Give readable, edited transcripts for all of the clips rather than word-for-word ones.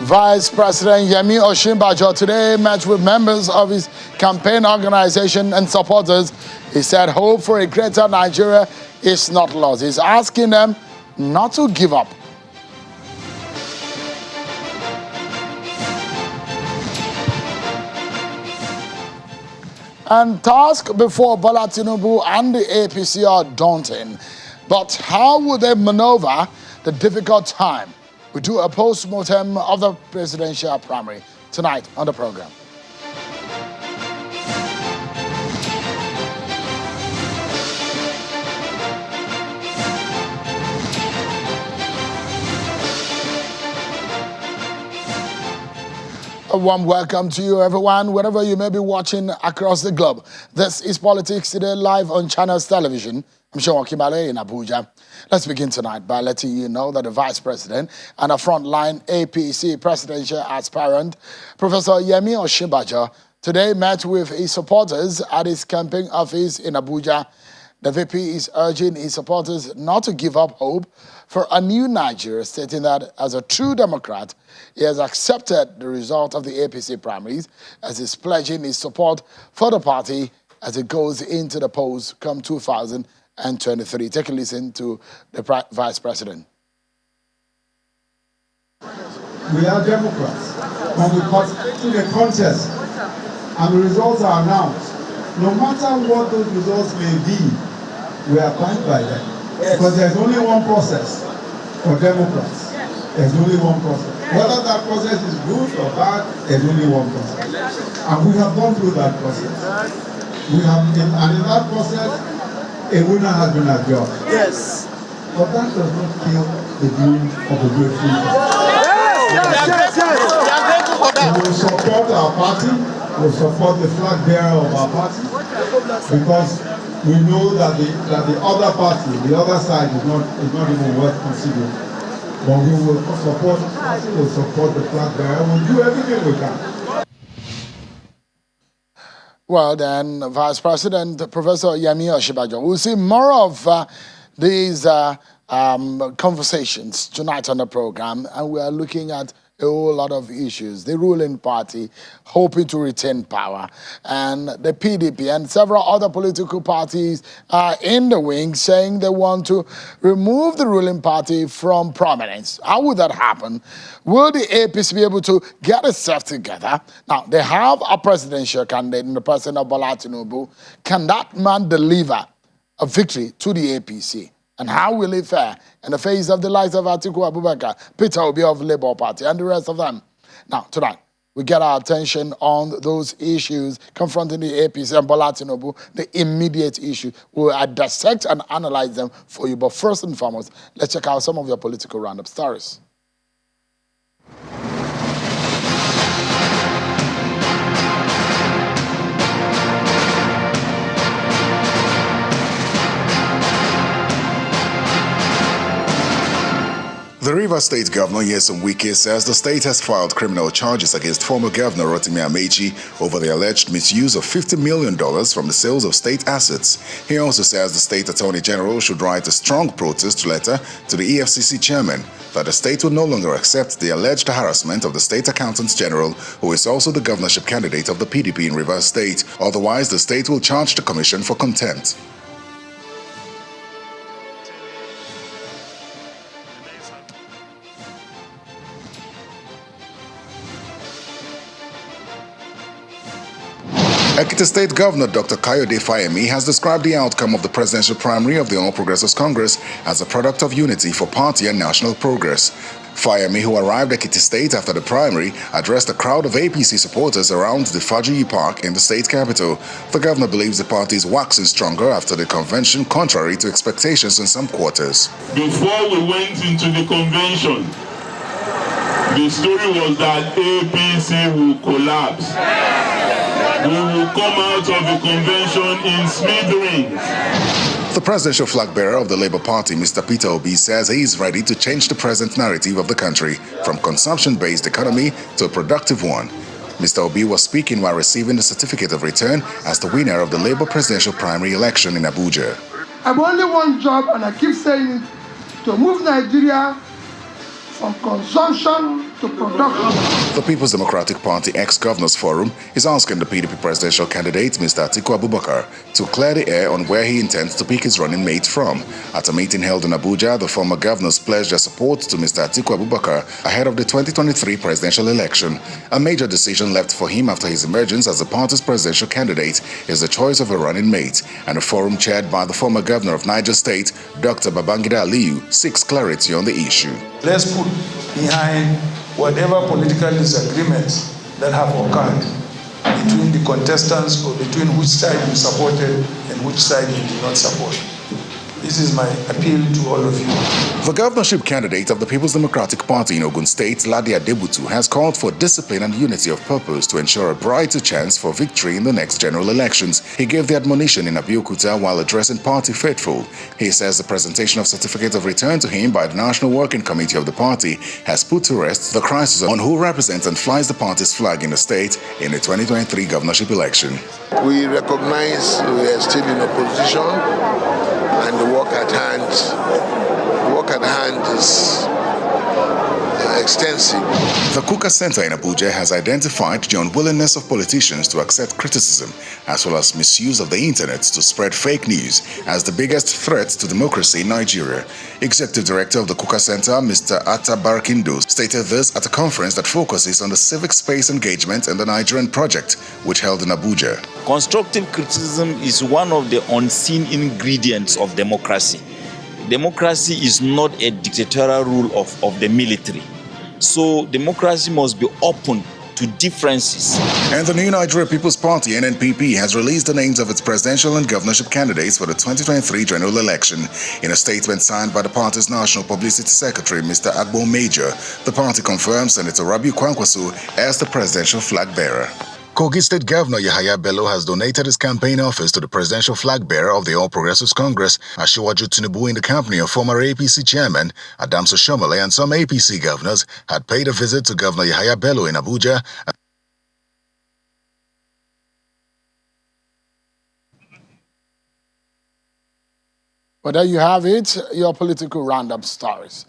Vice President Yemi Osibajo today met with members of his campaign organization and supporters. He said hope for a greater Nigeria is not lost. He's asking them not to give up. And task before Bola Tinubu and the APC are daunting. But how will they maneuver the difficult time? We do a post-mortem of the presidential primary tonight on the program. A warm welcome to you, everyone, wherever you may be watching across the globe. This is Politics Today live on Channels Television. I'm Sean Kimale in Abuja. Let's begin tonight by letting you know that the Vice President and a frontline APC presidential aspirant, Professor Yemi Osibajo, today met with his supporters at his campaign office in Abuja. The VP is urging his supporters not to give up hope for a new Nigeria, stating that as a true Democrat, he has accepted the result of the APC primaries as he's pledging his support for the party as it goes into the polls come 2023. Take a listen to the Vice President. We are Democrats. When we participate in a contest and the results are announced, no matter what those results may be, we abide by them. Yes. Because there's only one process for Democrats. There's only one process. Whether that process is good or bad, there's only one process. And we have gone through that process. And in that process, a winner has been adjudged. Yes. But that does not kill the dream of a great future. We will support our party. We will support the flag bearer of our party. Because we know that the other party, the other side is not even worth considering. But we will support the flag bearer. We'll do everything we can. Well, then, Vice President Professor Yemi Osibajo, we'll see more of these conversations tonight on the program, and we are looking at a whole lot of issues. The ruling party hoping to retain power, and the PDP and several other political parties are in the wings saying they want to remove the ruling party from prominence. How would that happen? Will the APC be able to get itself together? Now, they have a presidential candidate in the person of Bola Tinubu. Can that man deliver a victory to the APC? And how will it fare in the face of the likes of Atiku Abubakar, Peter Obi of Labour Party, and the rest of them? Now, tonight, we get our attention on those issues confronting the APC and Bola Tinubu, the immediate issue. We'll dissect and analyze them for you. But first and foremost, let's check out some of your political roundup stories. The Rivers State Governor, Nyesom Wike, says the state has filed criminal charges against former Governor Rotimi Amechi over the alleged misuse of $50 million from the sales of state assets. He also says the State Attorney General should write a strong protest letter to the EFCC chairman that the state will no longer accept the alleged harassment of the State Accountant General, who is also the governorship candidate of the PDP in Rivers State. Otherwise, the state will charge the commission for contempt. Ekiti State Governor Dr. Kayode Fayemi has described the outcome of the presidential primary of the All Progressives Congress as a product of unity for party and national progress. Fayemi, who arrived at Ekiti State after the primary, addressed a crowd of APC supporters around the Fajuyi Park in the state capital. The governor believes the party is waxing stronger after the convention, contrary to expectations in some quarters. Before we went into the convention, the story was that APC will collapse. We will come out of the convention in smithereens. The presidential flag bearer of the Labour Party, Mr. Peter Obi, says he is ready to change the present narrative of the country from consumption-based economy to a productive one. Mr. Obi was speaking while receiving the certificate of return as the winner of the Labour presidential primary election in Abuja. I have only one job, and I keep saying it, to move Nigeria from consumption to production. The People's Democratic Party Ex-Governors Forum is asking the PDP presidential candidate, Mr. Atiku Abubakar, to clear the air on where he intends to pick his running mate from. At a meeting held in Abuja, the former governors pledged their support to Mr. Atiku Abubakar ahead of the 2023 presidential election. A major decision left for him after his emergence as the party's presidential candidate is the choice of a running mate, and a forum chaired by the former governor of Niger State, Dr. Babangida Aliyu, seeks clarity on the issue. Let's put behind whatever political disagreements that have occurred between the contestants or between which side you supported and which side you did not support. This is my appeal to all of you. The governorship candidate of the People's Democratic Party in Ogun State, Ladia Debutu, has called for discipline and unity of purpose to ensure a brighter chance for victory in the next general elections. He gave the admonition in Abeokuta while addressing party faithful. He says the presentation of certificate of return to him by the National Working Committee of the party has put to rest the crisis on who represents and flies the party's flag in the state in the 2023 governorship election. We recognize we are still in opposition, and the work at hand is extensive. The Kuka Center in Abuja has identified the unwillingness of politicians to accept criticism, as well as misuse of the internet to spread fake news, as the biggest threat to democracy in Nigeria. Executive Director of the Kuka Center, Mr. Atta Barakindo, stated this at a conference that focuses on the civic space engagement in the Nigerian project, which held in Abuja. Constructive criticism is one of the unseen ingredients of democracy. Democracy is not a dictatorial rule of the military. So democracy must be open to differences. And the new Nigeria People's Party, NNPP, has released the names of its presidential and governorship candidates for the 2023 general election. In a statement signed by the party's National Publicity Secretary, Mr. Agbo Major, the party confirms Senator Rabiu Kwankwaso as the presidential flag bearer. Kogi State Governor Yahaya Bello has donated his campaign office to the presidential flag bearer of the All Progressives Congress, Asiwaju Tinubu, in the company of former APC chairman Adams Oshomole, and some APC governors had paid a visit to Governor Yahaya Bello in Abuja. Well, there you have it, your political roundup stories.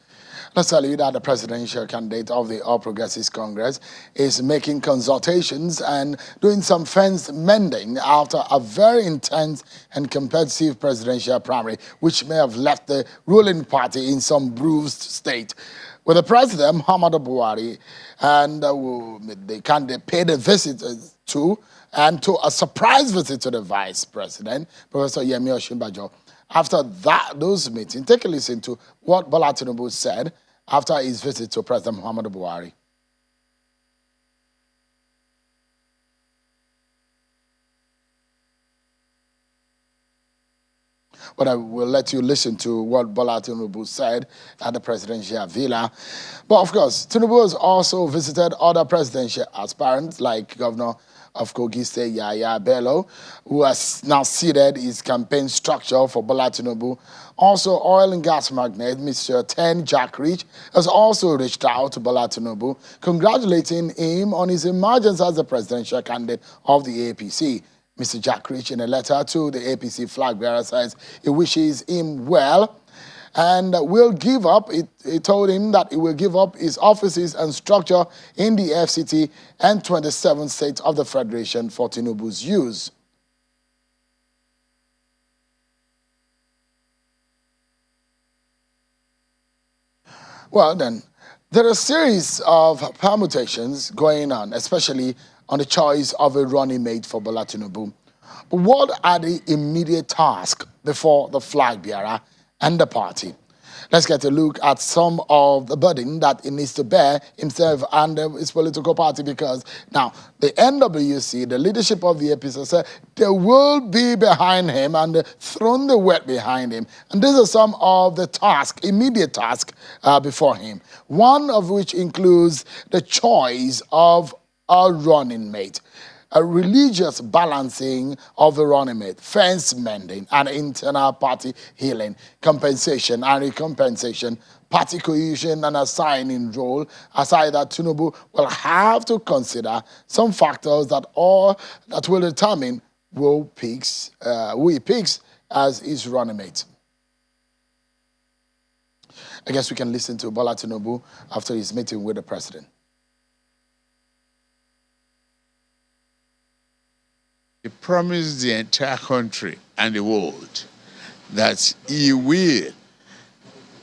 Let's tell you that the presidential candidate of the All Progressives Congress is making consultations and doing some fence mending after a very intense and competitive presidential primary, which may have left the ruling party in some bruised state. With the president, Muhammadu Buhari, and the candidate paid a visit to a surprise visit to the vice president, Professor Yemi Osibajo. After those meetings, take a listen to what Bola Tinubu said after his visit to President Muhammadu Buhari. But I will let you listen to what Bola Tinubu said at the presidential villa. But of course, Tinubu has also visited other presidential aspirants like Governor of Kogi State, Yahaya Bello, who has now seeded his campaign structure for Bola Tinubu. Also, oil and gas magnate Mr. Ten Jack Rich has also reached out to Bola Tinubu, congratulating him on his emergence as the presidential candidate of the APC. Mr. Jack Rich, in a letter to the APC flag bearer, says he wishes him well and will give up, he told him that he will give up his offices and structure in the FCT and 27 states of the Federation for Tinubu's use. Well then, there are a series of permutations going on, especially on the choice of a running mate for Bola Tinubu. But what are the immediate tasks before the flag bearer and the party? Let's get a look at some of the burden that he needs to bear himself and his political party, because now the NWC, the leadership of the APC, said they will be behind him and thrown the weight behind him. And these are some of the tasks, immediate tasks before him. One of which includes the choice of a running mate, a religious balancing of the running mate, fence mending, and internal party healing, compensation and recompensation, party cohesion, and assigning role, aside that Tinubu will have to consider some factors that will determine who he picks as his running mate. I guess we can listen to Bola Tinubu after his meeting with the president. He promised the entire country and the world that he will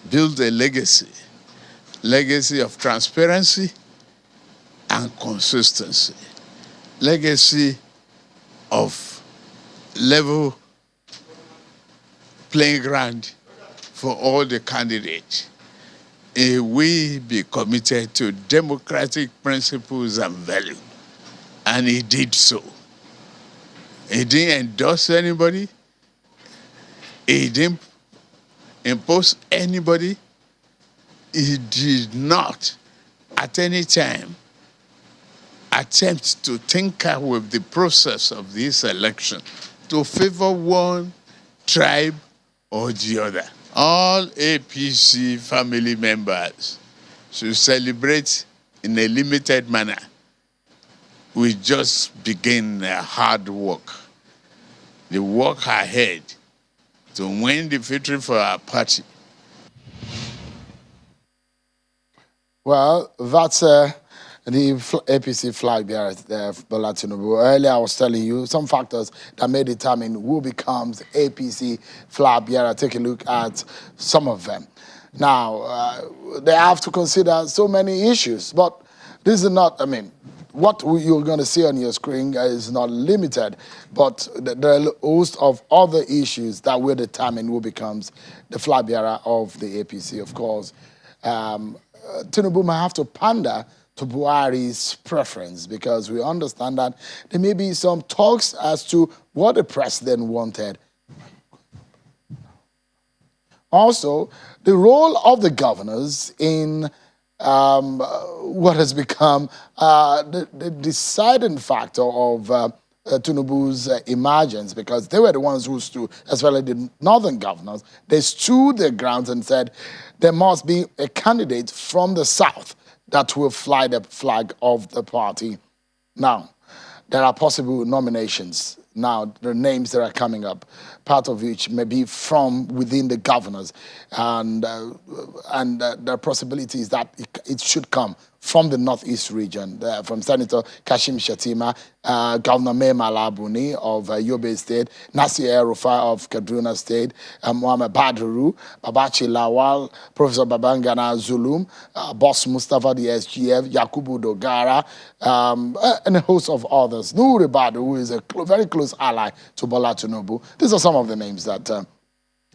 build a legacy of transparency and consistency, legacy of level playing ground for all the candidates. He will be committed to democratic principles and values, and he did so. He didn't endorse anybody. He didn't impose anybody. He did not at any time attempt to tinker with the process of this election to favor one tribe or the other. All APC family members should celebrate in a limited manner. We just begin hard work. The work ahead to win the victory for our party. Well, that's the APC flag bearer, Bola Tinubu. Earlier, I was telling you some factors that may determine who becomes APC flag bearer. Take a look at some of them. Now, they have to consider so many issues, but this is not, what you're going to see on your screen is not limited, but there are a host of other issues that will determine who becomes the flag bearer of the APC, of course. Tinubu might have to pander to Buhari's preference because we understand that there may be some talks as to what the president wanted. Also, the role of the governors in what has become the deciding factor of Tinubu's emergence, because they were the ones who stood, as well as the northern governors, they stood their grounds and said there must be a candidate from the south that will fly the flag of the party. Now, there are possible nominations. Now, the names that are coming up, part of which may be from within the governors, and the possibility is that it should come from the Northeast region, from Senator Kashim Shettima, Governor Mai Mala Buni of Yobe State, Nasir El-Rufai of Kaduna State, Mohamed Badru, Babachi Lawal, Professor Babangana Zulum, Boss Mustafa, the SGF, Yakubu Dogara, and a host of others. Nuri Badu, who is a very close ally to Bola Tinubu. These are some of the names that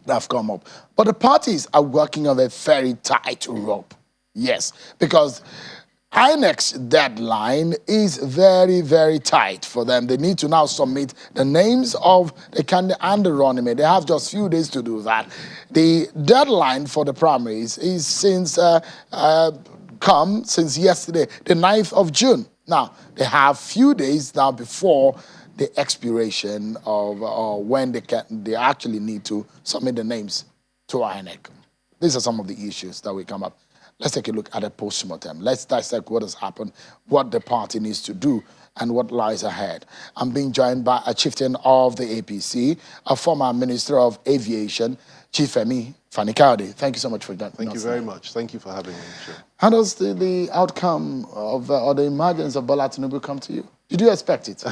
have come up. But the parties are working on a very tight rope. Yes, because INEC's deadline is very, very tight for them. They need to now submit the names of the candidate and the running mate. They have just a few days to do that. The deadline for the primaries is since yesterday, the 9th of June. Now, they have few days now before the expiration of when they actually need to submit the names to INEC. These are some of the issues that will come up. Let's take a look at a post-mortem. Let's dissect what has happened, what the party needs to do, and what lies ahead. I'm being joined by a chieftain of the APC, a former Minister of Aviation, Chief Yemi Fanikaude. Thank you so much for joining us. Thank you very much. Thank you for having me. Sure. How does the outcome of or the emergence of Bola Tinubu come to you? Did you expect it?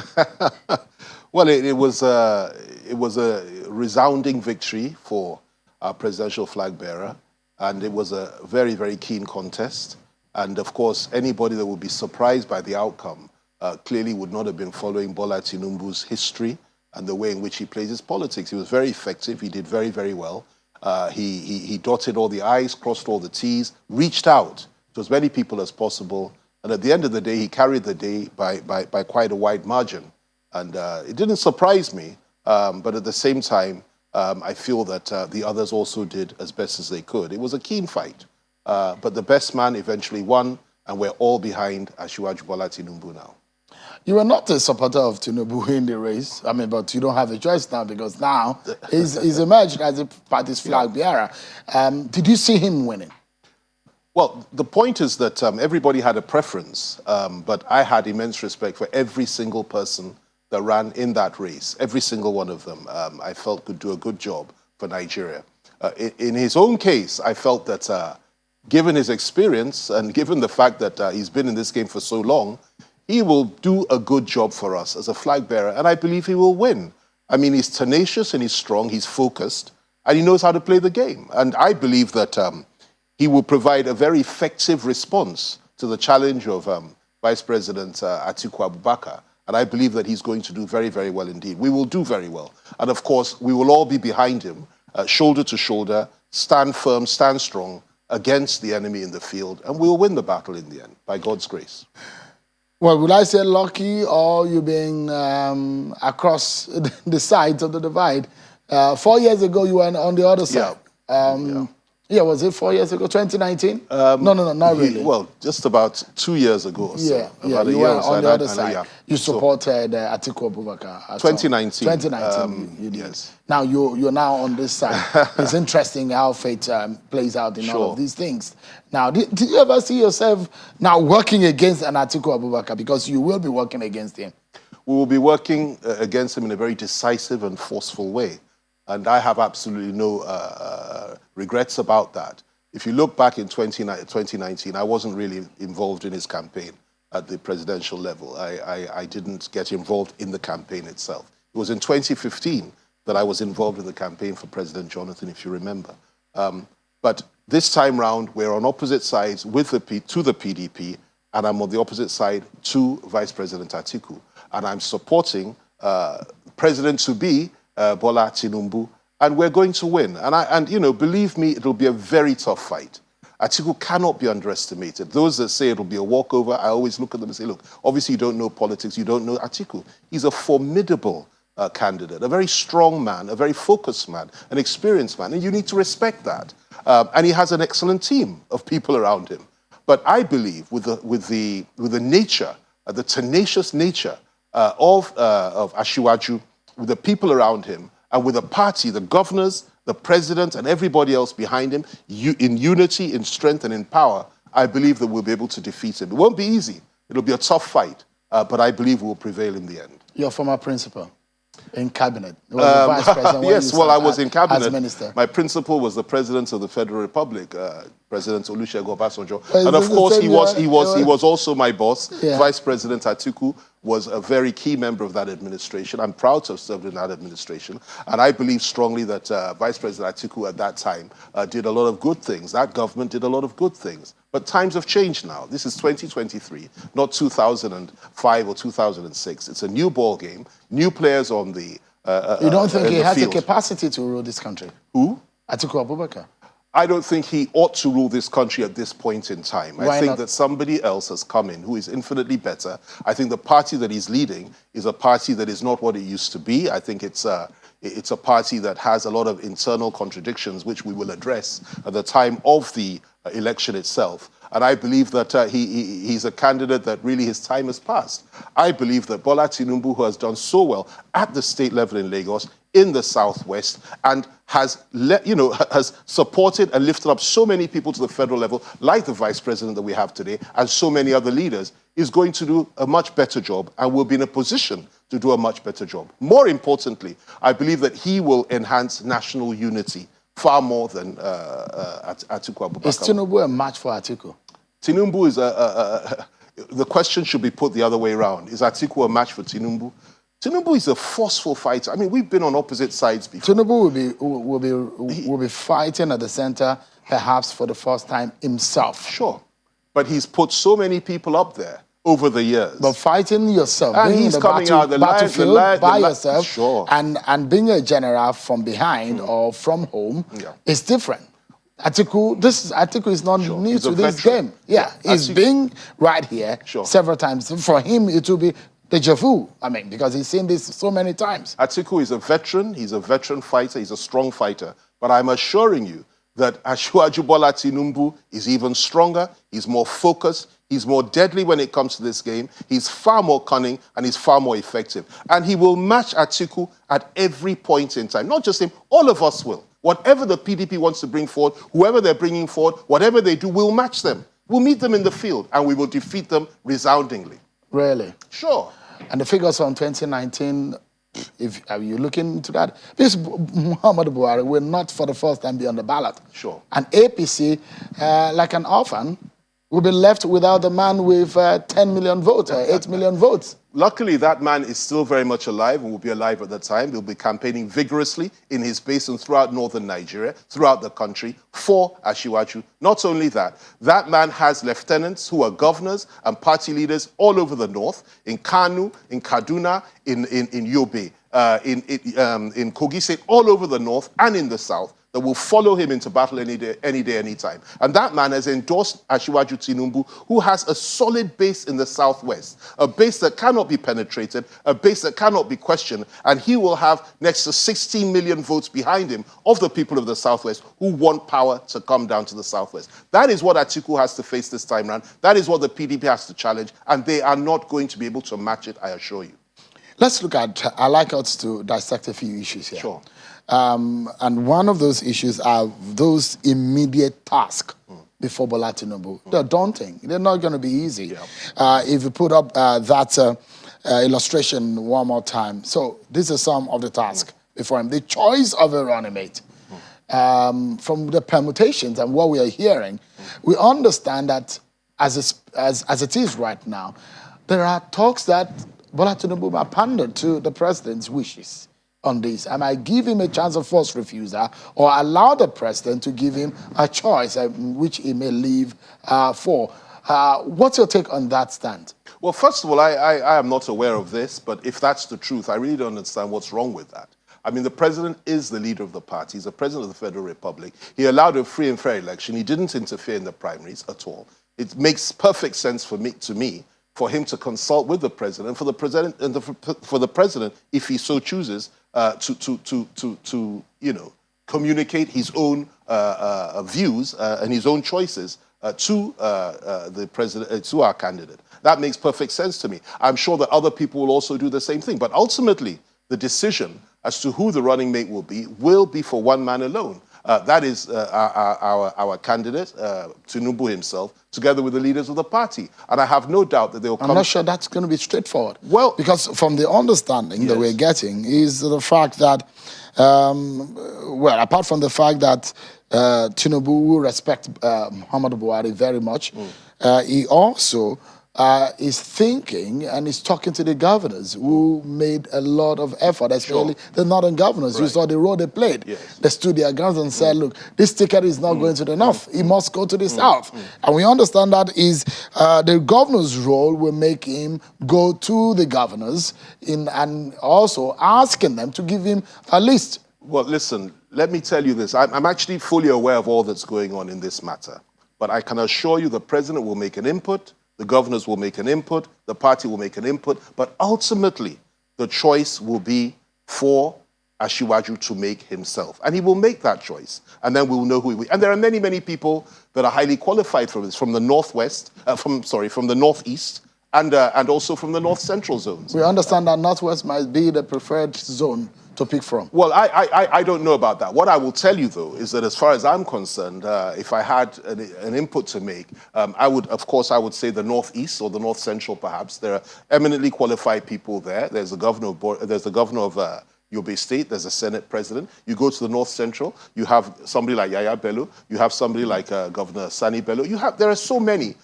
Well, it was a resounding victory for our presidential flag bearer. And it was a very, very keen contest. And of course, anybody that would be surprised by the outcome clearly would not have been following Bola Tinubu's history and the way in which he plays his politics. He was very effective. He did very, very well. He dotted all the I's, crossed all the T's, reached out to as many people as possible. And at the end of the day, he carried the day by quite a wide margin. And it didn't surprise me, but at the same time, I feel that the others also did as best as they could. It was a keen fight, but the best man eventually won, and we're all behind Asiwaju Bola Tinubu now. You were not a supporter of Tinubu in the race, but you don't have a choice now because now he's emerged as a party's flag bearer. Did you see him winning? Well, the point is that everybody had a preference, but I had immense respect for every single person that ran in that race. Every single one of them, I felt could do a good job for Nigeria. In his own case, I felt that given his experience and given the fact that he's been in this game for so long, he will do a good job for us as a flag bearer, and I believe he will win. I mean, he's tenacious and he's strong, he's focused, and he knows how to play the game. And I believe that he will provide a very effective response to the challenge of Vice President Atiku Abubakar. And I believe that he's going to do very, very well indeed. We will do very well. And of course, we will all be behind him, shoulder to shoulder, stand firm, stand strong against the enemy in the field, and we will win the battle in the end, by God's grace. Well, would I say lucky, or you being across the sides of the divide? 4 years ago, you were on the other side. Yeah, was it 4 years ago, 2019? No, not really. Well, just about 2 years ago or so. Yeah, you were on the other side. You supported Atiku Abubakar. 2019. 2019, you did. Yes. Now, you're now on this side. It's interesting how fate plays out in all of these things. Now, did you ever see yourself now working against an Atiku Abubakar? Because you will be working against him. We will be working against him in a very decisive and forceful way. And I have absolutely no regrets about that. If you look back in 2019, I wasn't really involved in his campaign at the presidential level. I didn't get involved in the campaign itself. It was in 2015 that I was involved in the campaign for President Jonathan, if you remember. But this time round, we're on opposite sides to the PDP, and I'm on the opposite side to Vice President Atiku. And I'm supporting President-to-be, Bola Tinubu, and we're going to win. And you know, believe me, it'll be a very tough fight. Atiku cannot be underestimated. Those that say it'll be a walkover, I always look at them and say, look, obviously you don't know politics, you don't know Atiku. He's a formidable candidate, a very strong man, a very focused man, an experienced man, and you need to respect that. And he has an excellent team of people around him. But I believe with the nature, the tenacious nature of Asiwaju, with the people around him, and with the party, the governors, the president, and everybody else behind him, in unity, in strength, and in power, I believe that we'll be able to defeat him. It won't be easy. It'll be a tough fight, but I believe we'll prevail in the end. Your former principal in cabinet. Vice president yes, well, I was in cabinet. As minister. My principal was the president of the Federal Republic, President Olusegun Obasanjo, and of course he was also my boss. Yeah. Vice President Atiku was a very key member of that administration. I'm proud to have served in that administration, and I believe strongly that Vice President Atiku at that time did a lot of good things. That government did a lot of good things. But times have changed now. This is 2023, not 2005 or 2006. It's a new ball game, new players on the You don't think he has field. the capacity to rule this country? Who? Atiku Abubakar. I don't think he ought to rule this country at this point in time. Why I think not? that somebody else has come in who is infinitely better. I think the party that he's leading is a party that is not what it used to be. I think it's a party that has a lot of internal contradictions, which we will address at the time of the election itself. And I believe that he's a candidate that really his time has passed. I believe that Bola Tinubu, who has done so well at the state level in Lagos, in the Southwest, and has supported and lifted up so many people to the federal level, like the vice president that we have today, and so many other leaders, is going to do a much better job and will be in a position to do a much better job. More importantly, I believe that he will enhance national unity far more than Atiku Abubakar. Is Tinubu a match for Atiku? Tinubu is the question should be put the other way around. Is Atiku a match for Tinubu? Tinubu is a forceful fighter. I mean, we've been on opposite sides before. Tinubu will be fighting at the center, perhaps for the first time himself. Sure. But he's put so many people up there over the years. But fighting yourself, and being he's in the coming out battlefield by yourself, sure. and being a general from behind or from home is different. Atiku is not new to this game. Yeah, he's been right here several times. For him, it will be deja vu. I mean, because he's seen this so many times. Atiku is a veteran. He's a veteran fighter. He's a strong fighter. But I'm assuring you that Asiwaju Bola Tinubu is even stronger. He's more focused. He's more deadly when it comes to this game. He's far more cunning and he's far more effective. And he will match Atiku at every point in time. Not just him, all of us will. Whatever the PDP wants to bring forward, whoever they're bringing forward, whatever they do, we'll match them. We'll meet them in the field and we will defeat them resoundingly. Really? Sure. And the figures from 2019 If are you looking into that? This Muhammad Buhari will not for the first time be on the ballot. Sure. And APC, like an orphan, will be left without the man with 10 million votes or 8 million votes. Luckily, that man is still very much alive and will be alive at the time. He'll be campaigning vigorously in his base and throughout northern Nigeria, throughout the country, for Asiwaju. Not only that, that man has lieutenants who are governors and party leaders all over the north, in Kanu, in Kaduna, in Yobe, in Kogi State, all over the north and in the south, that will follow him into battle any day, any time. And that man has endorsed Asiwaju Tinubu, who has a solid base in the southwest, a base that cannot be penetrated, a base that cannot be questioned, and he will have next to 16 million votes behind him of the people of the southwest who want power to come down to the southwest. That is what Atiku has to face this time around. That is what the PDP has to challenge, and they are not going to be able to match it, I assure you. Let's look at, I like us to dissect a few issues here. Sure. And one of those issues are those immediate tasks before Bola Tinubu. They're daunting. They're not going to be easy. Yeah. If you put up that illustration one more time. So these are some of the tasks before him. The choice of a running mate. From the permutations and what we are hearing, we understand that as it is right now, there are talks that Bola Tinubu might pander to the president's wishes on this. I might give him a chance of first refusal or allow the president to give him a choice which he may leave for. What's your take on that stand? Well, first of all, I am not aware of this, but if that's the truth, I really don't understand what's wrong with that. I mean, the president is the leader of the party. He's the president of the Federal Republic. He allowed a free and fair election. He didn't interfere in the primaries at all. It makes perfect sense to me, for him to consult with the president, for the president, and for the president, if he so chooses, to communicate his own views and his own choices to the president, to our candidate. That makes perfect sense to me. I'm sure that other people will also do the same thing. But ultimately, the decision as to who the running mate will be for one man alone. That is our candidate, Tinubu himself, together with the leaders of the party. And I have no doubt that they will come... I'm not sure that's going to be straightforward. Well... Because from the understanding that we're getting is the fact that, well, apart from the fact that Tinubu will respect Muhammadu Buhari very much, he also is thinking and is talking to the governors who made a lot of effort, especially the northern governors. You saw the role they played. They stood their grounds and said, look, this ticket is not going to the north. It must go to the south. And we understand that is the governor's role will make him go to the governors and also asking them to give him a list. Well, listen, let me tell you this. I'm actually fully aware of all that's going on in this matter. But I can assure you the president will make an input, the governors will make an input, the party will make an input, but ultimately the choice will be for Asiwaju to make himself. And he will make that choice. And then we'll know who he will. And there are many, many people that are highly qualified for this, from the northwest, from the northeast, and also from the north central zones. We understand that northwest might be the preferred zone to pick from. Well, I don't know about that. What I will tell you, though, is that as far as I'm concerned, if I had an input to make, I would say the northeast or the north central, perhaps. There are eminently qualified people there. There's the governor of Yobe State. There's a Senate president. You go to the north central, you have somebody like Yaya Bello. You have somebody like Governor Sani Bello. There are so many,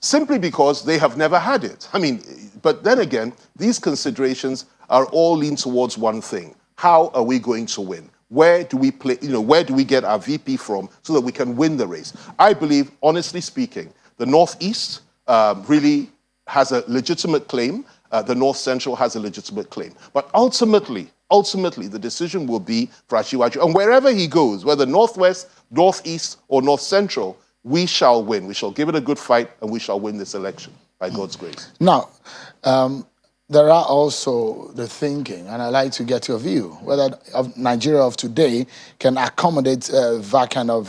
simply because they have never had it. I mean, but then again, these considerations are all lean towards one thing. How are we going to win? Where do we play, where do we get our VP from so that we can win the race? I believe, honestly speaking, the Northeast really has a legitimate claim. The North Central has a legitimate claim. But ultimately, the decision will be for Asiwaju. And wherever he goes, whether Northwest, Northeast, or North Central, we shall win. We shall give it a good fight, and we shall win this election by God's grace. Now, there are also the thinking, and I'd like to get your view, whether Nigeria of today can accommodate that kind of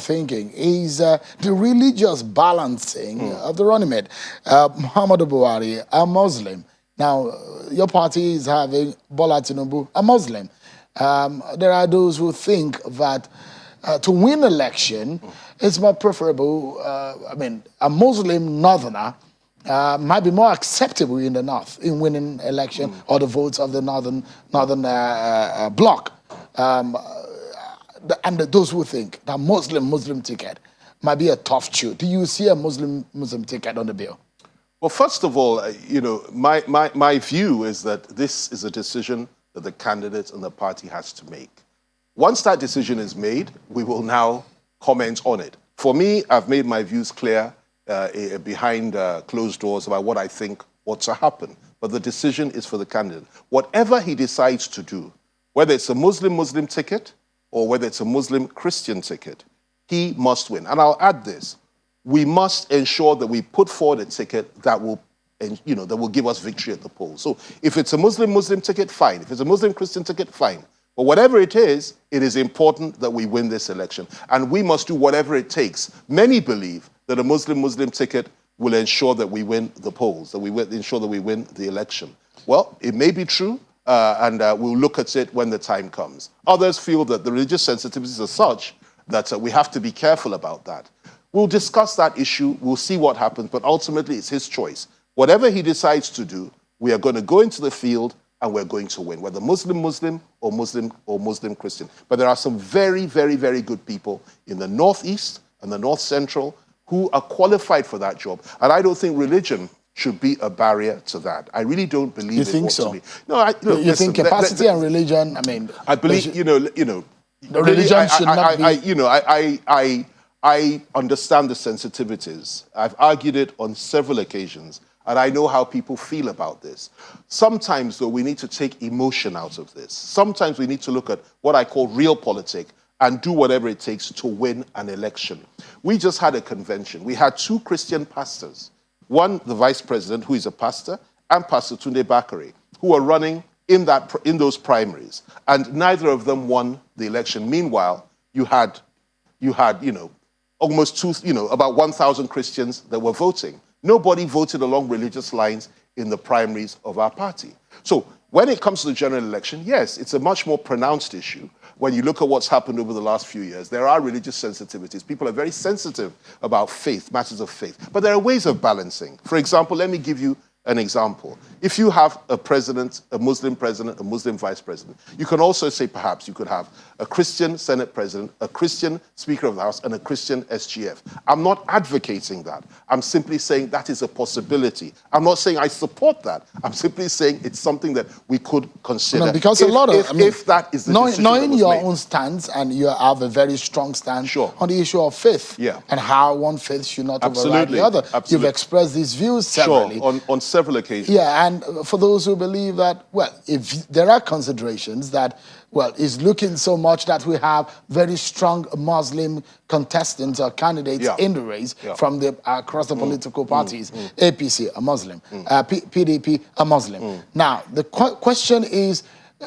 thinking. Is the religious balancing of the running mate. Muhammadu Buhari, a Muslim. Now, your party is having Bola Tinubu, a Muslim. There are those who think that to win election, it's more preferable, a Muslim northerner might be more acceptable in the north in winning election or the votes of the northern bloc. And those who think that Muslim ticket might be a tough chew. Do you see a Muslim ticket on the bill? Well, first of all, my view is that this is a decision that the candidate and the party has to make. Once that decision is made, we will now comment on it. For me, I've made my views clear behind closed doors about what I think ought to happen. But the decision is for the candidate. Whatever he decides to do, whether it's a Muslim ticket or whether it's a Muslim-Christian ticket, he must win. And I'll add this. We must ensure that we put forward a ticket that will, that will give us victory at the polls. So if it's a Muslim ticket, fine. If it's a Muslim-Christian ticket, fine. But whatever it is important that we win this election. And we must do whatever it takes. Many believe that a Muslim ticket will ensure that we win the polls, that we will ensure that we win the election. Well, it may be true, and we'll look at it when the time comes. Others feel that the religious sensitivities are such that we have to be careful about that. We'll discuss that issue, we'll see what happens, but ultimately it's his choice. Whatever he decides to do, we are going to go into the field and we're going to win, whether Muslim or Muslim Christian. But there are some very, very, very good people in the Northeast and the North Central who are qualified for that job. And I don't think religion should be a barrier to that. I really don't believe it ought to be. No, you think capacity and religion, I believe, the religion should not be... I understand the sensitivities. I've argued it on several occasions, and I know how people feel about this. Sometimes, though, we need to take emotion out of this. Sometimes we need to look at what I call real politics and do whatever it takes to win an election. We just had a convention. We had two Christian pastors. One, the vice president, who is a pastor, and Pastor Tunde Bakare, who are running in those primaries. And neither of them won the election. Meanwhile, you had almost about 1,000 Christians that were voting. Nobody voted along religious lines in the primaries of our party. So when it comes to the general election, yes, it's a much more pronounced issue. When you look at what's happened over the last few years, there are religious sensitivities. People are very sensitive about faith, matters of faith. But there are ways of balancing. For example, let me give you an example. If you have a president, a Muslim vice president, you can also say perhaps you could have a Christian Senate president, a Christian Speaker of the House, and a Christian SGF. I'm not advocating that. I'm simply saying that is a possibility. I'm not saying I support that. I'm simply saying it's something that we could consider. No, because if that is the knowing your own stance, and you have a very strong stance on the issue of faith, and how one faith should not override the other. You've expressed these views severally. On several occasions. Yeah, and for those who believe that, well, if there are considerations that, well, it's looking so much that we have very strong Muslim contestants or candidates in the race from across the political parties. APC, a Muslim. PDP, a Muslim. Now, the question is,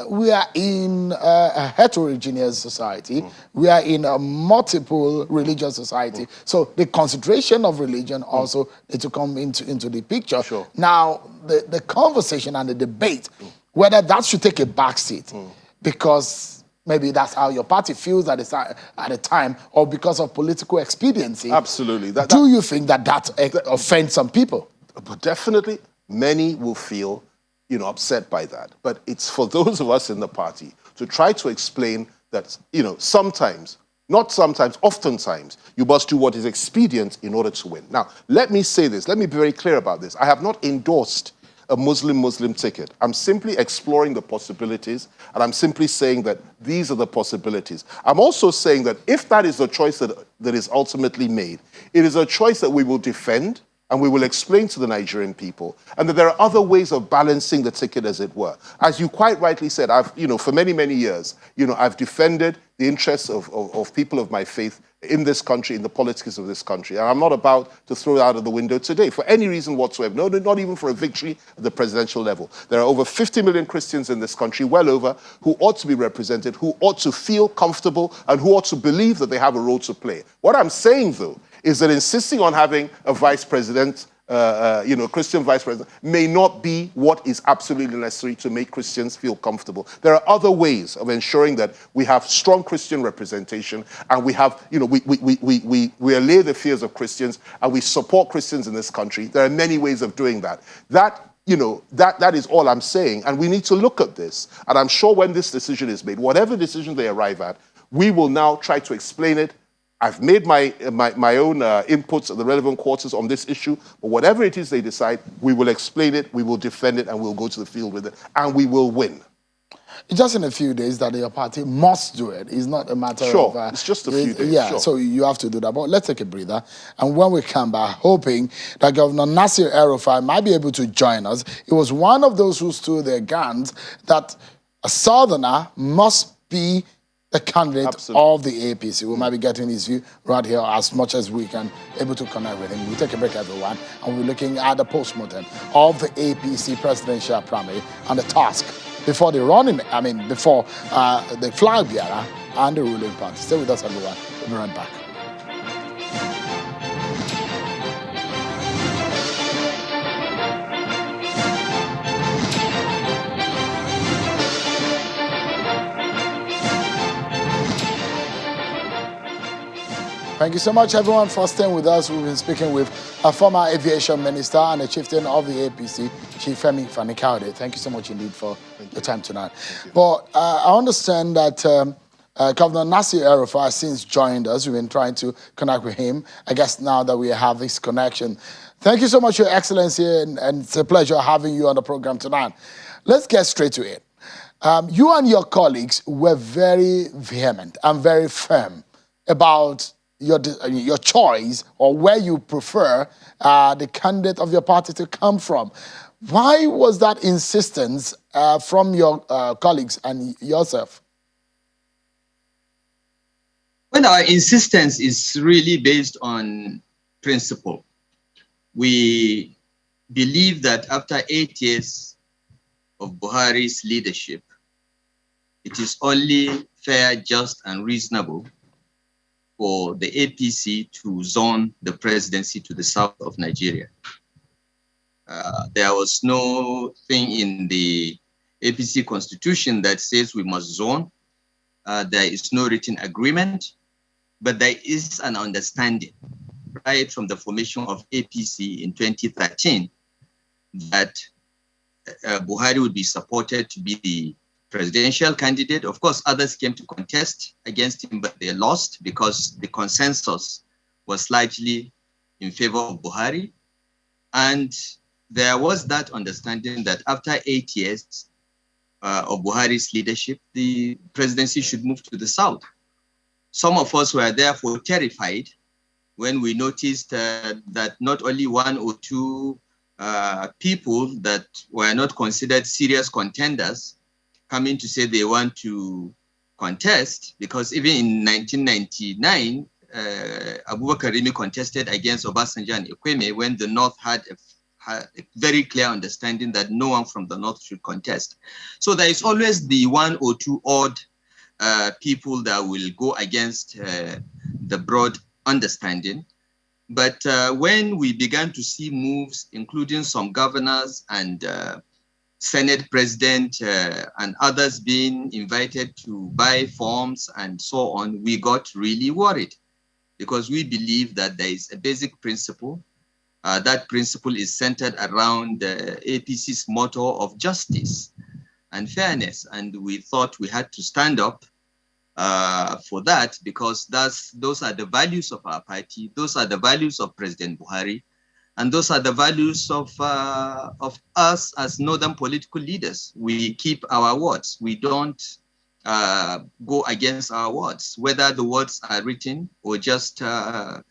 we are in a heterogeneous society. We are in a multiple religious society. So the concentration of religion also needs to come into the picture. Now, the conversation and the debate, whether that should take a back seat, because maybe that's how your party feels at the time, or because of political expediency. Absolutely. Do you think that offends some people? But definitely, many will feel upset by that. But it's for those of us in the party to try to explain that, sometimes, not sometimes, oftentimes, you must do what is expedient in order to win. Now, let me say this. Let me be very clear about this. I have not endorsed a Muslim ticket. I'm simply exploring the possibilities, and I'm simply saying that these are the possibilities. I'm also saying that if that is the choice that is ultimately made, it is a choice that we will defend, and we will explain to the Nigerian people, and that there are other ways of balancing the ticket, as it were. As you quite rightly said, I've, for many, many years, I've defended the interests of people of my faith in this country, in the politics of this country. And I'm not about to throw it out of the window today for any reason whatsoever. No, not even for a victory at the presidential level. There are over 50 million Christians in this country, well over, who ought to be represented, who ought to feel comfortable, and who ought to believe that they have a role to play. What I'm saying, though, is that insisting on having a vice president Christian vice president may not be what is absolutely necessary to make Christians feel comfortable. There are other ways of ensuring that we have strong Christian representation, and we have, we allay the fears of Christians, and we support Christians in this country. There are many ways of doing that. That is all I'm saying, and we need to look at this. And I'm sure when this decision is made, whatever decision they arrive at, we will now try to explain it. I've made my own inputs at the relevant quarters on this issue, but whatever it is they decide, we will explain it, we will defend it, and we'll go to the field with it, and we will win. Just in a few days that your party must do it. It's not a matter of... Sure, it's just a few days. Yeah, sure. So you have to do that. But let's take a breather. And when we come back, hoping that Governor Nasir El-Rufai might be able to join us. He was one of those who stood their guns that a Southerner must be the candidate of the APC. We might be getting his view right here as much as we can, able to connect with him. We'll take a break, everyone, and we're looking at the postmortem of the APC presidential primary and the task before the before the flag bearer and the ruling party. Stay with us, everyone. We'll be right back. Thank you so much, everyone, for staying with us. We've been speaking with a former aviation minister and a chieftain of the APC, Chief Yemi Fani-Kaude. Thank you so much indeed for your time tonight. But I understand that Governor Nasir El-Rufai has since joined us. We've been trying to connect with him. I guess now that we have this connection. Thank you so much, Your Excellency, and it's a pleasure having you on the program tonight. Let's get straight to it. You and your colleagues were very vehement and very firm about your choice or where you prefer the candidate of your party to come from. Why was that insistence from your colleagues and yourself? Well, our insistence is really based on principle. We believe that after 8 years of Buhari's leadership, it is only fair, just, and reasonable for the APC to zone the presidency to the south of Nigeria. There was no thing in the APC constitution that says we must zone. There is no written agreement, but there is an understanding right from the formation of APC in 2013 that Buhari would be supported to be the presidential candidate. Of course, others came to contest against him, but they lost because the consensus was largely in favor of Buhari. And there was that understanding that after 8 years of Buhari's leadership, the presidency should move to the south. Some of us were therefore terrified when we noticed that not only one or two people that were not considered serious contenders coming to say they want to contest, because even in 1999, Abubakar Rimi contested against Obasanjo and Ekweme when the North had a very clear understanding that no one from the North should contest. So there is always the one or two odd people that will go against the broad understanding. But when we began to see moves, including some governors and Senate president and others being invited to buy forms and so on, we got really worried because we believe that there is a basic principle. That principle is centered around the APC's motto of justice and fairness. And we thought we had to stand up for that because those are the values of our party. Those are the values of President Buhari. And those are the values of us as northern political leaders. We keep our words. We don't go against our words, whether the words are written or just a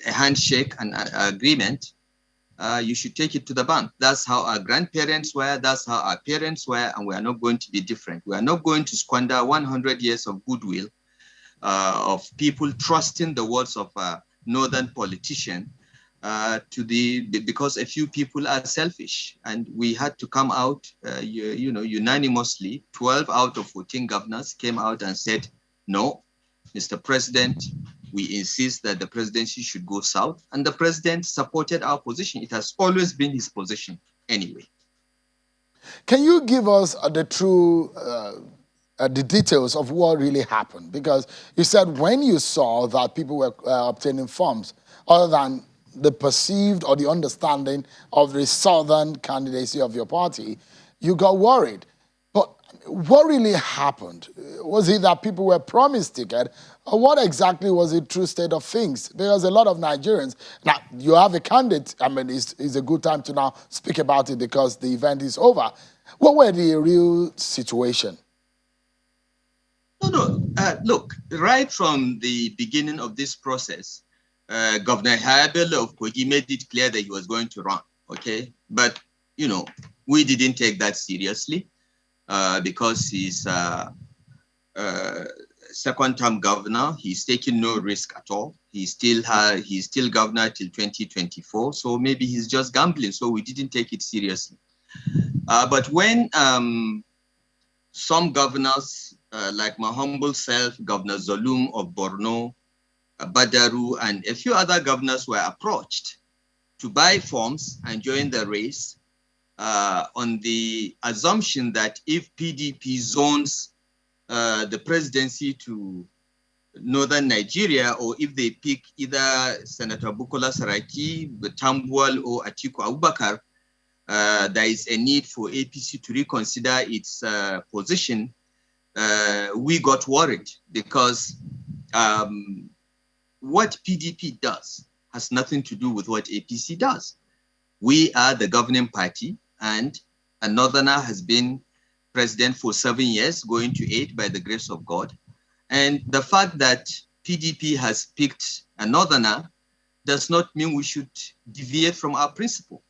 handshake and agreement. You should take it to the bank. That's how our grandparents were. That's how our parents were. And we are not going to be different. We are not going to squander 100 years of goodwill of people trusting the words of a northern politician because a few people are selfish. And we had to come out, unanimously. 12 out of 14 governors came out and said, no, Mr. President, we insist that the presidency should go south, and the president supported our position. It has always been his position anyway. Can you give us the true, the details of what really happened? Because you said when you saw that people were obtaining forms, other than the perceived or the understanding of the southern candidacy of your party, you got worried. But what really happened? Was it that people were promised ticket, or what exactly was the true state of things? Because a lot of Nigerians, now you have a candidate, I mean, it's a good time to now speak about it because the event is over. What were the real situation? Look, right from the beginning of this process, Governor Habel of Kogi made it clear that he was going to run, okay? But, you know, we didn't take that seriously because he's second-term governor. He's taking no risk at all. He's still governor till 2024, so maybe he's just gambling, so we didn't take it seriously. But when some governors, like my humble self, Governor Zolum of Borno, Badaru, and a few other governors were approached to buy forms and join the race on the assumption that if PDP zones the presidency to northern Nigeria, or if they pick either Senator Bukola Saraki, Tambuwal, or Atiku Abubakar, there is a need for APC to reconsider its position. We got worried because what PDP does has nothing to do with what APC does. We are the governing party, and a northerner has been president for 7 years, going to 8 by the grace of God. And the fact that PDP has picked a northerner does not mean we should deviate from our principle.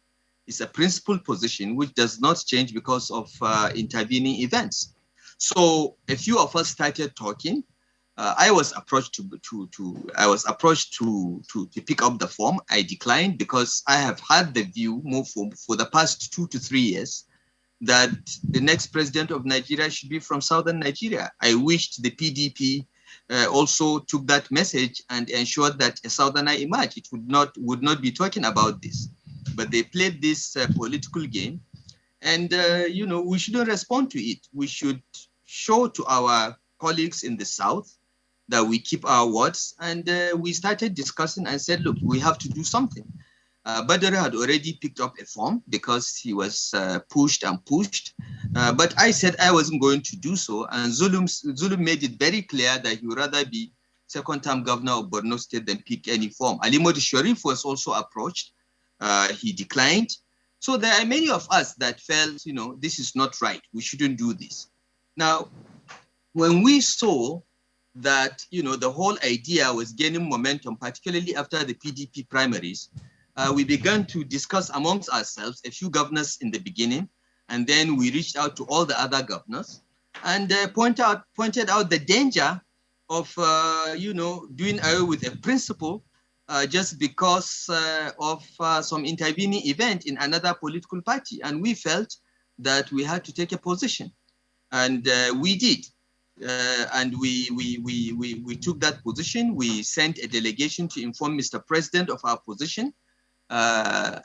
It's a principled position which does not change because of intervening events. So a few of us started talking. I was approached to pick up the form. I declined because I have had the view more for the past 2 to 3 years that the next president of Nigeria should be from southern Nigeria. I wished the PDP also took that message and ensured that a southerner emerged. It would not be talking about this, but they played this political game, and you know, we shouldn't respond to it. We should show to our colleagues in the south that we keep our words, and we started discussing and said, look, we have to do something. Badr had already picked up a form because he was pushed and pushed, but I said I wasn't going to do so, and Zulum made it very clear that he would rather be second-term governor of Borno State than pick any form. Ali Modi Sharif was also approached. He declined. So there are many of us that felt, you know, this is not right. We shouldn't do this. Now, when we saw that, you know, the whole idea was gaining momentum, particularly after the PDP primaries, we began to discuss amongst ourselves, a few governors in the beginning, and then we reached out to all the other governors and pointed out the danger of, you know, doing away with a principle just because of some intervening event in another political party. And we felt that we had to take a position, and we did. And we took that position. We sent a delegation to inform Mr. President of our position. But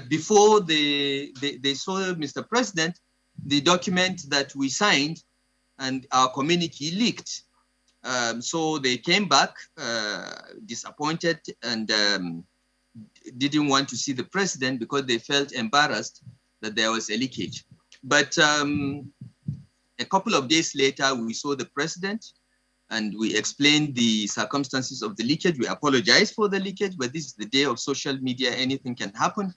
before they saw Mr. President, the document that we signed and our communique leaked. So they came back disappointed and didn't want to see the president because they felt embarrassed that there was a leakage. But a couple of days later, we saw the president and we explained the circumstances of the leakage. We apologized for the leakage, but this is the day of social media. Anything can happen.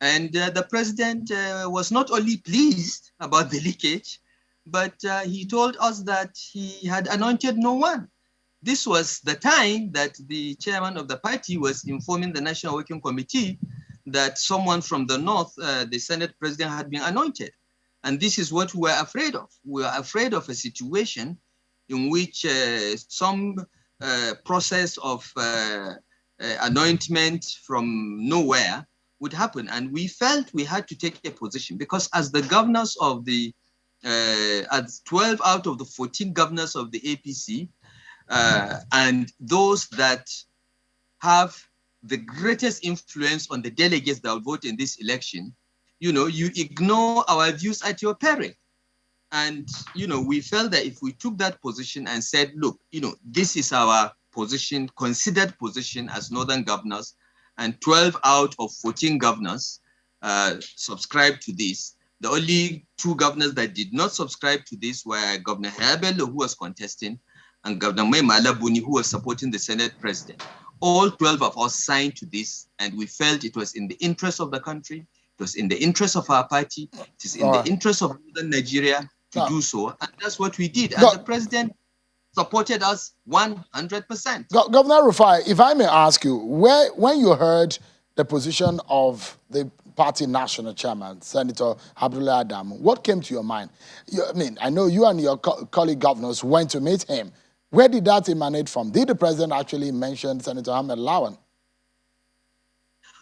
And the president was not only pleased about the leakage, but he told us that he had anointed no one. This was the time that the chairman of the party was informing the National Working Committee that someone from the north, the Senate president, had been anointed. And this is what we were afraid of. We were afraid of a situation in which some process of anointment from nowhere would happen. And we felt we had to take a position because as the governors of the, as 12 out of the 14 governors of the APC, and those that have the greatest influence on the delegates that will vote in this election, you ignore our views at your peril. And, we felt that if we took that position and said, look, this is our position, considered position as Northern governors, and 12 out of 14 governors subscribed to this. The only 2 governors that did not subscribe to this were Governor Herbelo, who was contesting, and Governor Malabuni, who was supporting the Senate president. All 12 of us signed to this, and we felt it was in the interest of the country, it was in the interest of our party, it is in the interest of Northern Nigeria to do so, and that's what we did. And the president supported us 100%. Governor Rufai, if I may ask you, when you heard the position of the party national chairman, Senator Abdullah Adam, what came to your mind? I know you and your colleague governors went to meet him. Where did that emanate from? Did the president actually mention Senator Ahmed Lawan?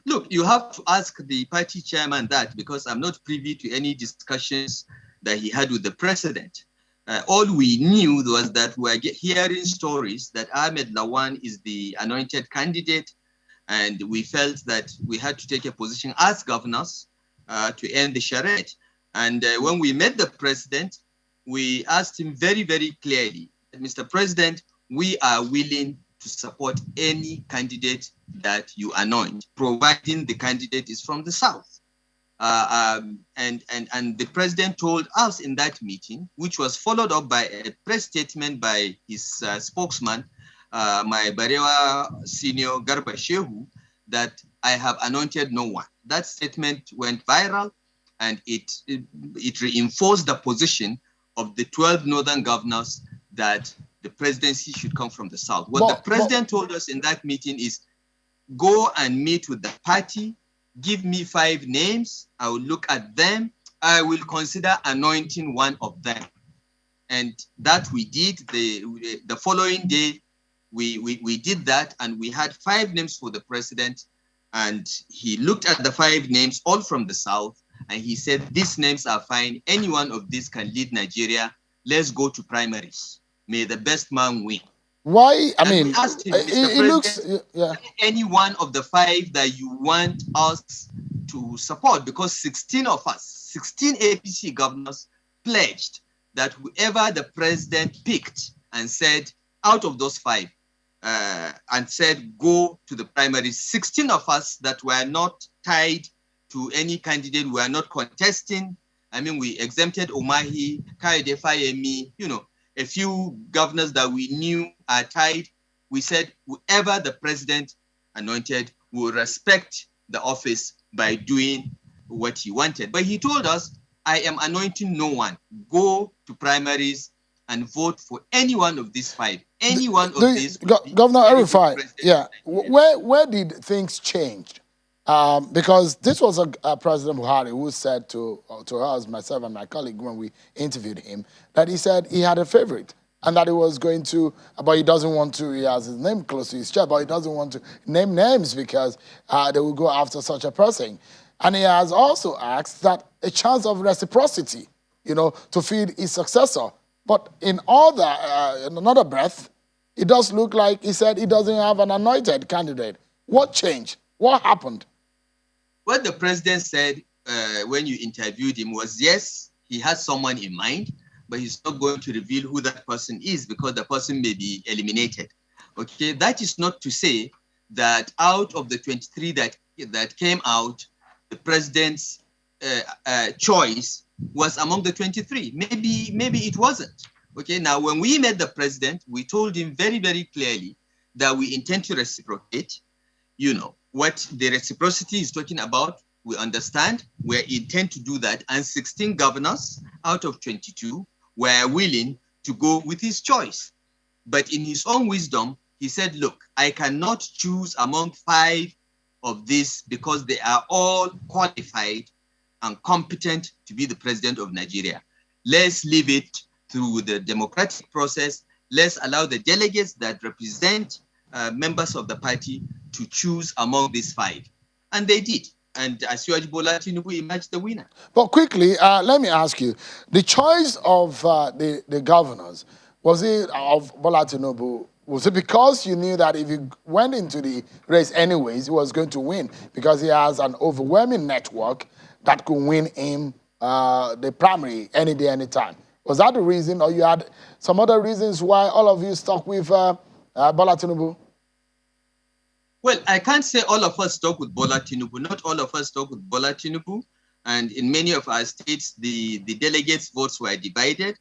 Look, you have to ask the party chairman that, because I'm not privy to any discussions that he had with the president. All we knew was that we were hearing stories that Ahmed Lawan is the anointed candidate, and we felt that we had to take a position as governors to end the charade. And when we met the president, we asked him very, very clearly, Mr. President, we are willing to support any candidate that you anoint, providing the candidate is from the South. And the president told us in that meeting, which was followed up by a press statement by his spokesman, my Barewa senior Garba Shehu, that I have anointed no one. That statement went viral, and it reinforced the position of the 12 northern governors that the presidency should come from the South. What the president told us in that meeting is, go and meet with the party, give me 5 names, I will look at them, I will consider anointing one of them. And that we did. The following day, we did that, and we had 5 names for the president, and he looked at the 5 names, all from the South, and he said, these names are fine, any one of these can lead Nigeria, let's go to primaries. May the best man win. Why? We asked him, Mr. President, any one of the 5 that you want us to support, because 16 of us, 16 APC governors pledged that whoever the president picked and said, out of those 5, and said, go to the primaries, 16 of us that were not tied to any candidate, we are not contesting. We exempted Omahi, Kayode Fayemi, a few governors that we knew are tied. We said, whoever the president anointed will respect the office by doing what he wanted. But he told us, I am anointing no one. Go to primaries and vote for any one of these 5. Any one of these. Governor Rufai, where did things change? Because this was a President Buhari who said to us, myself and my colleague, when we interviewed him, that he said he had a favorite and that he was going to, but he doesn't want to, he has his name close to his chest, but he doesn't want to name names because they will go after such a person. And he has also asked that a chance of reciprocity, to feed his successor. But in another breath, it does look like he said he doesn't have an anointed candidate. What changed? What happened? What the president said when you interviewed him was, yes, he has someone in mind, but he's not going to reveal who that person is because the person may be eliminated. Okay, that is not to say that out of the 23 that came out, the president's choice was among the 23. Maybe it wasn't. Okay, now when we met the president, we told him very, very clearly that we intend to reciprocate. What the reciprocity is talking about, we understand, we intend to do that, and 16 governors out of 22 were willing to go with his choice. But in his own wisdom, he said, look, I cannot choose among 5 of these because they are all qualified and competent to be the president of Nigeria. Let's leave it through the democratic process. Let's allow the delegates that represent members of the party to choose among these 5. And they did. And Osibajo Bola Tinubu emerged the winner. But quickly, let me ask you, the choice of the governors, was it of Bola Tinubu, Was it because you knew that if you went into the race anyways, he was going to win because he has an overwhelming network that could win him the primary any day, any time? Was that the reason, or you had some other reasons why all of you stuck with Bola Tinubu? Well, I can't say all of us stuck with Bola Tinubu. Not all of us stuck with Bola Tinubu. And in many of our states, the delegates' votes were divided.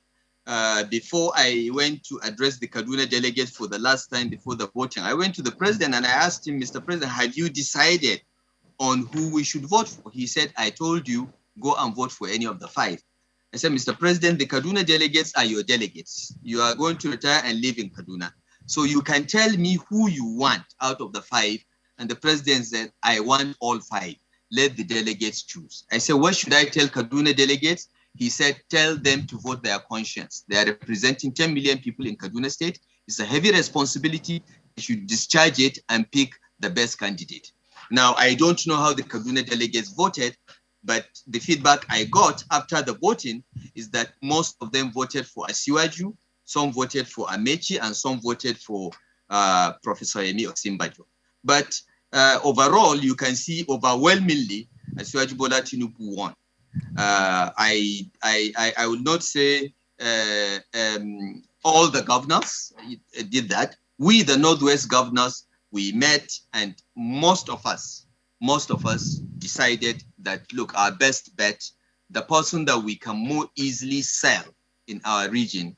Before I went to address the Kaduna delegates for the last time before the voting, I went to the president and I asked him, Mr. President, have you decided on who we should vote for? He said, I told you, go and vote for any of the 5. I said, Mr. President, the Kaduna delegates are your delegates. You are going to retire and live in Kaduna. So you can tell me who you want out of the 5. And the president said, I want all 5. Let the delegates choose. I said, what should I tell Kaduna delegates? He said, tell them to vote their conscience. They are representing 10 million people in Kaduna State. It's a heavy responsibility. They should discharge it and pick the best candidate. Now, I don't know how the Kaduna delegates voted, but the feedback I got after the voting is that most of them voted for Osibajo, some voted for Amechi, and some voted for Professor Yemi Osibajo. But overall, you can see overwhelmingly Osibajo Bola Tinubu won. I would not say all the governors did that. We, the Northwest governors, we met, and most of us decided that, look, our best bet, the person that we can more easily sell in our region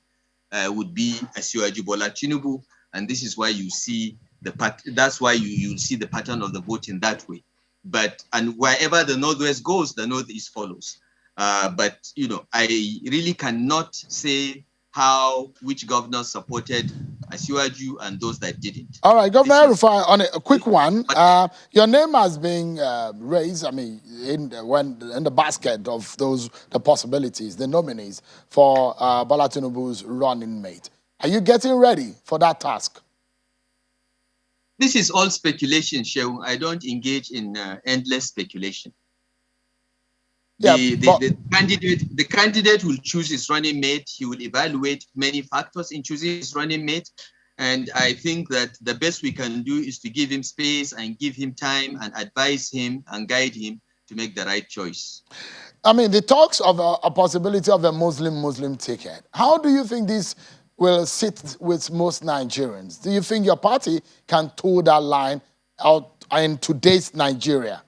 would be Osibajo Bola Tinubu, and this is why you see that's why you'll see the pattern of the voting that way. And wherever the Northwest goes, the Northeast follows. But I really cannot say which governors supported Osibajo and those that didn't. All right, Governor Rufai, on a quick one, your name has been raised, I mean, in the basket of the possibilities, the nominees for Bola Tinubu's running mate. Are you getting ready for that task? This is all speculation, Shehu. I don't engage in endless speculation. Yeah, the candidate will choose his running mate. He will evaluate many factors in choosing his running mate. And I think that the best we can do is to give him space and give him time and advise him and guide him to make the right choice. I mean, the talks of a possibility of a Muslim ticket. How do you think this will sit with most Nigerians? Do you think your party can toe that line out in today's Nigeria?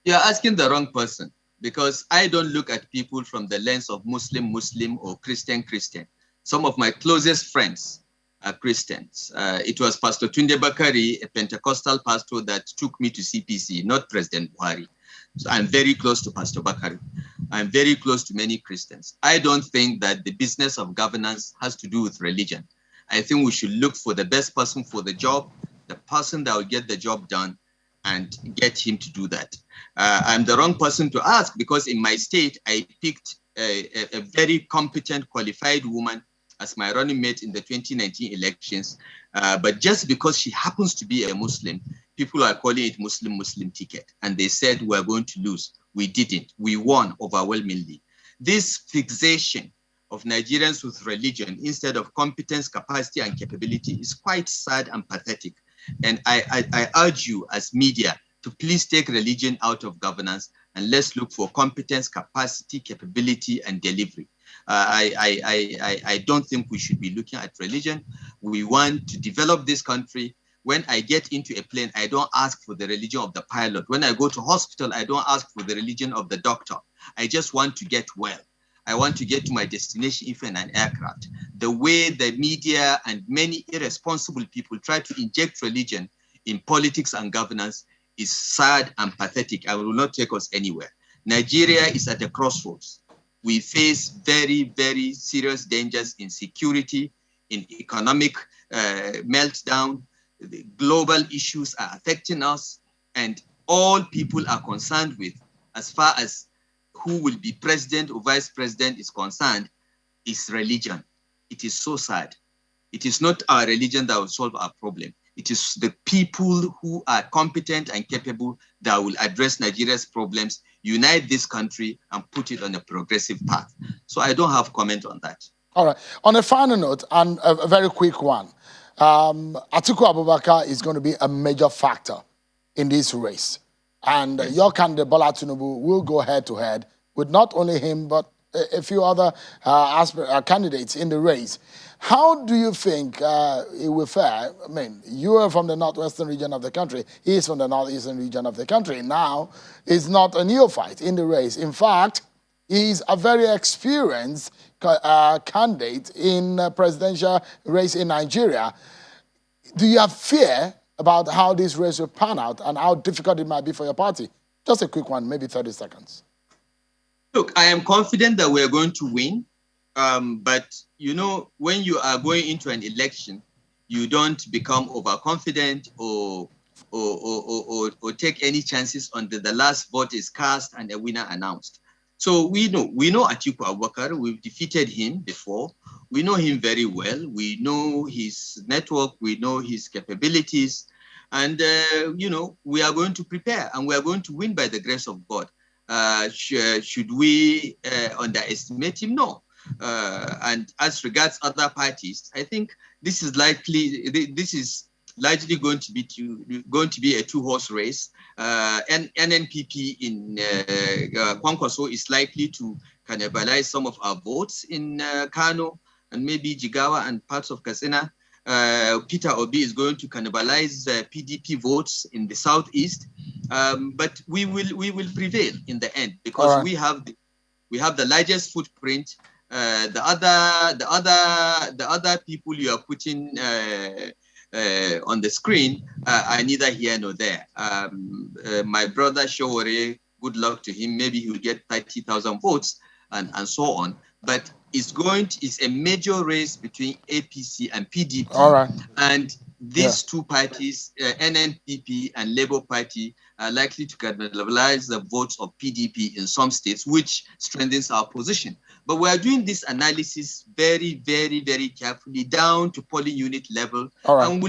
You're asking the wrong person, because I don't look at people from the lens of Muslim or Christian. Some of my closest friends are Christians. It was Pastor Tunde Bakari, a Pentecostal pastor, that took me to CPC, not President Buhari. So I'm very close to Pastor Bakari. I'm very close to many Christians. I don't think that the business of governance has to do with religion. I think we should look for the best person for the job, the person that will get the job done, and get him to do that. I'm the wrong person to ask, because in my state, I picked a very competent, qualified woman as my running mate in the 2019 elections. But just because she happens to be a Muslim, people are calling it Muslim ticket. And they said we're going to lose. We didn't. We won overwhelmingly. This fixation of Nigerians with religion instead of competence, capacity, and capability is quite sad and pathetic. And I urge you as media to please take religion out of governance, and let's look for competence, capacity, capability, and delivery. I don't think we should be looking at religion. We want to develop this country. When I get into a plane, I don't ask for the religion of the pilot. When I go to hospital, I don't ask for the religion of the doctor. I just want to get well. I want to get to my destination, even an aircraft. The way the media and many irresponsible people try to inject religion in politics and governance is sad and pathetic and will not take us anywhere. Nigeria is at a crossroads. We face very, very serious dangers in security, in economic meltdown. The global issues are affecting us, and all people are concerned with, as far as who will be president or vice president is concerned, is religion. It is so sad. It is not our religion that will solve our problem. It is the people who are competent and capable that will address Nigeria's problems, unite this country, and put it on a progressive path. So I don't have comment on that. All right. On a final note, and a very quick one, Atiku Abubakar is going to be a major factor in this race. And your candidate, Bola Tinubu, will go head-to-head with not only him, but a few other candidates in the race. How do you think it will fare? I mean, you are from the northwestern region of the country. He is from the northeastern region of the country. Now, it's not a neophyte in the race. In fact, he's a very experienced candidate in presidential race in Nigeria. Do you have fear about how this race will pan out and how difficult it might be for your party? Just a quick one, maybe 30 seconds. Look, I am confident that we're going to win. But, you know, when you are going into an election, you don't become overconfident or take any chances until the last vote is cast and a winner announced. So we know Atiku Abubakar. We've defeated him before. We know him very well. We know his network. We know his capabilities. And, you know, we are going to prepare and we are going to win by the grace of God. Should we underestimate him? No. And as regards other parties, I think this is largely going to be a two-horse race. And NNPP in Kwankwaso is likely to cannibalize some of our votes in Kano and maybe Jigawa and parts of Katsina. Peter Obi is going to cannibalize PDP votes in the southeast, but we will prevail in the end because we have the largest footprint. The other people you are putting on the screen are neither here nor there. My brother Showore, good luck to him. Maybe he will get 30,000 votes and so on. But it's a major race between APC and PDP. All right. And these two parties, NNPP and Labour Party, are likely to cannibalize the votes of PDP in some states, which strengthens our position. But we are doing this analysis very, very, very carefully down to polling unit level. And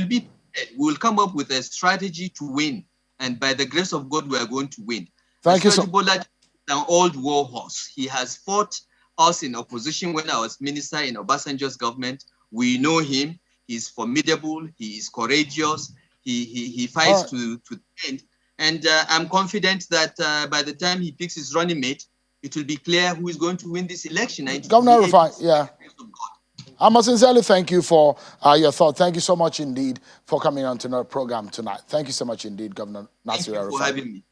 we'll come up with a strategy to win. And by the grace of God, we are going to win. Thank you so much. Bola is an old war horse. He has fought us in opposition when I was minister in Obasanjo's government. We know him. He's formidable. He is courageous. He fights to the end. And I'm confident that by the time he picks his running mate, it will be clear who is going to win this election. Governor Rufai, I must sincerely thank you for your thought. Thank you so much indeed for coming on to our program tonight. Thank you so much indeed, Governor Nasir Rufai. Thank you for having me.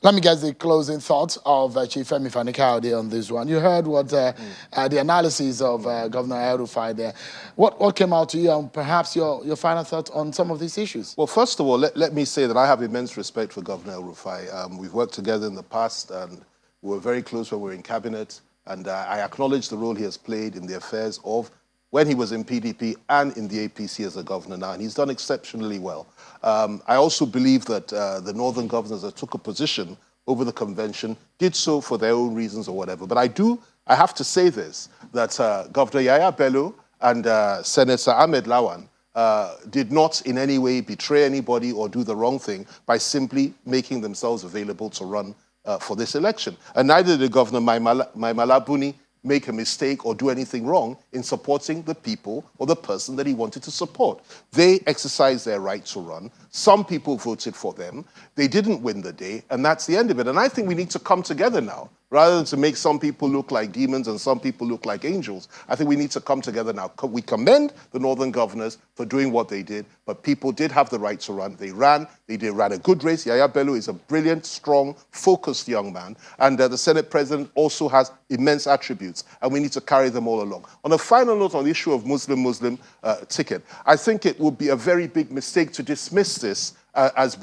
Let me get the closing thoughts of Chief Yemi Fani-Kayode on this one. You heard what the analysis of Governor Rufai there. What came out to you and perhaps your final thoughts on some of these issues? Well, first of all, let me say that I have immense respect for Governor Rufai. We've worked together in the past and we were very close when we were in cabinet. And I acknowledge the role he has played in the affairs of when he was in PDP and in the APC as a governor now, and he's done exceptionally well. I also believe that the northern governors that took a position over the convention did so for their own reasons or whatever. But I have to say this, that Governor Yaya Bello and Senator Ahmed Lawan did not in any way betray anybody or do the wrong thing by simply making themselves available to run for this election. And neither did Governor Maimala Buni make a mistake or do anything wrong in supporting the people or the person that he wanted to support. They exercised their right to run. Some people voted for them. They didn't win the day, and that's the end of it. And I think we need to come together now. Rather than to make some people look like demons and some people look like angels, I think we need to come together now. We commend the northern governors for doing what they did, but people did have the right to run. They ran a good race. Yaya Bello is a brilliant, strong, focused young man. And the Senate president also has immense attributes, and we need to carry them all along. On a final note on the issue of Muslim ticket, I think it would be a very big mistake to dismiss this as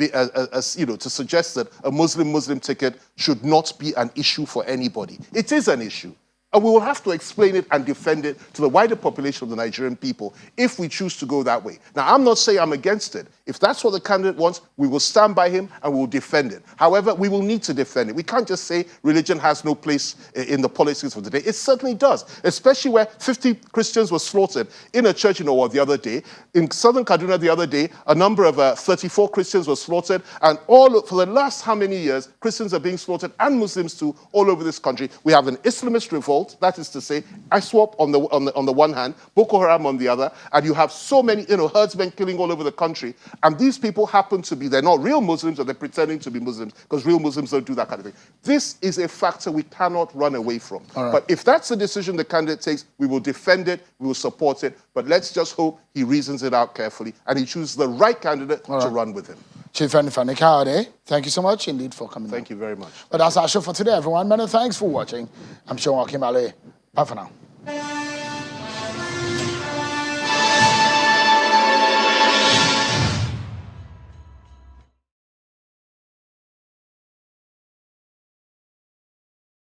you know, to suggest that a Muslim ticket should not be an issue for anybody. It is an issue. And we will have to explain it and defend it to the wider population of the Nigerian people if we choose to go that way. Now, I'm not saying I'm against it. If that's what the candidate wants, we will stand by him and we will defend it. However, we will need to defend it. We can't just say religion has no place in the politics of the day. It certainly does, especially where 50 Christians were slaughtered in a church in Owo the other day. In southern Kaduna the other day, a number of 34 Christians were slaughtered, and for the last how many years, Christians are being slaughtered, and Muslims too, all over this country. We have an Islamist revolt, that is to say, ISWAP on the one hand, Boko Haram on the other, and you have so many, herdsmen killing all over the country. And these people happen to be, they're not real Muslims, or they're pretending to be Muslims, because real Muslims don't do that kind of thing. This is a factor we cannot run away from. Right. But if that's the decision the candidate takes, we will defend it, we will support it, but let's just hope he reasons it out carefully and he chooses the right candidate to run with him. Chieftain Fani Kayode, thank you so much indeed for coming. Thank you very much. But that's our show for today, everyone. Many thanks for watching. I'm Sean Wakimale. Bye for now.